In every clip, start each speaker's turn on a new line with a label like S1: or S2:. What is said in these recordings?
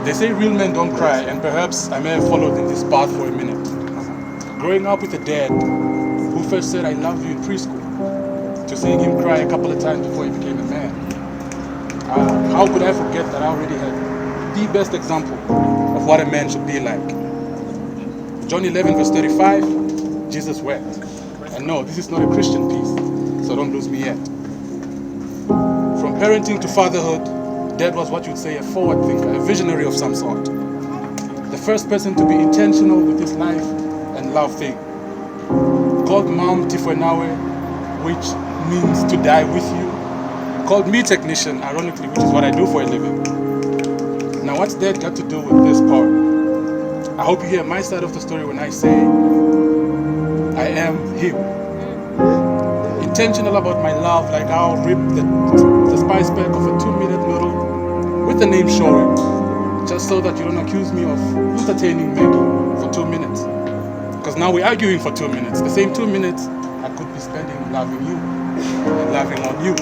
S1: They say real men don't cry, and perhaps I may have followed in this path for a minute. Growing up with a dad who first said I love you in preschool, to seeing him cry a couple of times before he became a man. How could I forget that I already had the best example of what a man should be like? John 11 verse 35, Jesus wept. And no, this is not a Christian piece, so don't lose me yet. From parenting to fatherhood, Dad was what you'd say a forward thinker, a visionary of some sort. The first person to be intentional with his life and love thing. Called Mom Tifwenawe, which means to die with you. Called me technician, ironically, which is what I do for a living. Now what's Dad got to do with this part? I hope you hear my side of the story when I say I am him. Intentional about my love, like I'll rip the spice pack of a 2-minute noodle with the name showing, just so that you don't accuse me of entertaining Maggie for 2 minutes. Because now we're arguing for 2 minutes. The same 2 minutes I could be spending loving you and loving on you.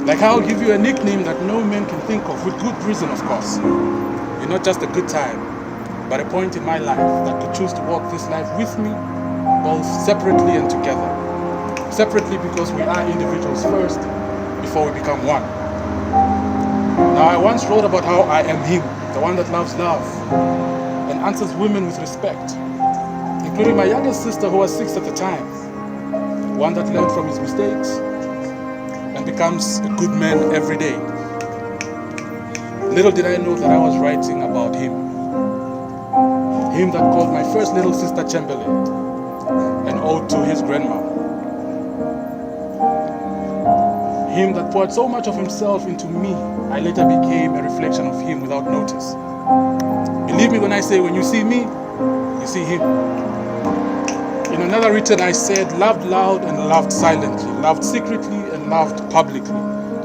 S1: Like I'll give you a nickname that no man can think of, with good reason, of course. You're not just a good time, but a point in my life that could choose to walk this life with me, both separately and together. Separately because we are individuals first, before we become one. Now I once wrote about how I am him, the one that loves love, and answers women with respect, including my youngest sister who was 6 at the time, one that learned from his mistakes, and becomes a good man every day. Little did I know that I was writing about him. Him that called my first little sister Chamberlain, an ode to his grandma. Him that poured so much of himself into me, I later became a reflection of him without notice. Believe me when I say when you see me, you see him. In another written I said, loved loud and loved silently, loved secretly and loved publicly.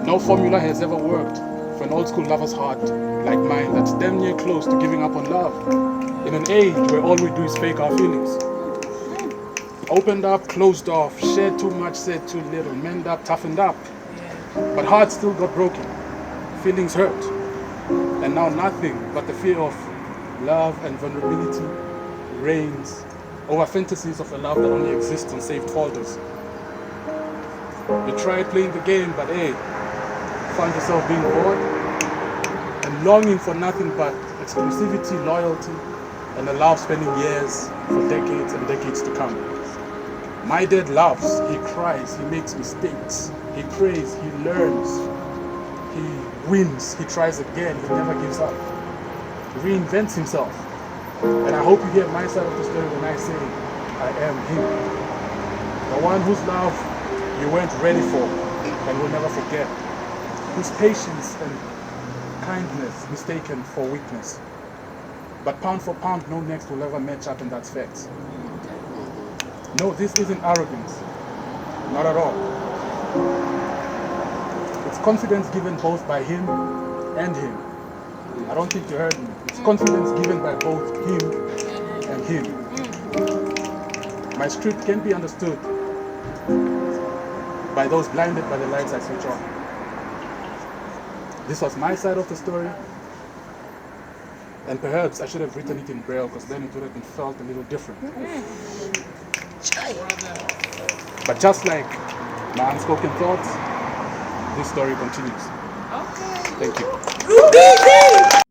S1: No formula has ever worked for an old school lover's heart like mine that's damn near close to giving up on love. In an age where all we do is fake our feelings. Opened up, closed off, shared too much, said too little, manned up, toughened up. But hearts still got broken, feelings hurt. And now nothing but the fear of love and vulnerability reigns over fantasies of a love that only exists on saved folders. You tried playing the game, but hey, found yourself being bored and longing for nothing but exclusivity, loyalty, and a love spending years for decades and decades to come. My dad loves, he cries, he makes mistakes, he prays, he learns, he wins, he tries again, he never gives up. He reinvents himself. And I hope you hear my side of the story when I say I am him. The one whose love you weren't ready for and will never forget. Whose patience and kindness mistaken for weakness. But pound for pound, no next will ever match up, and that's facts. No, this isn't arrogance. Not at all. It's confidence given both by him and him. I don't think you heard me. It's confidence given by both him and him. My script can be understood by those blinded by the lights I switch on. This was my side of the story. And perhaps I should have written it in Braille, because then it would have been felt a little different. But just like my unspoken thoughts, this story continues.
S2: Okay.
S1: Thank you.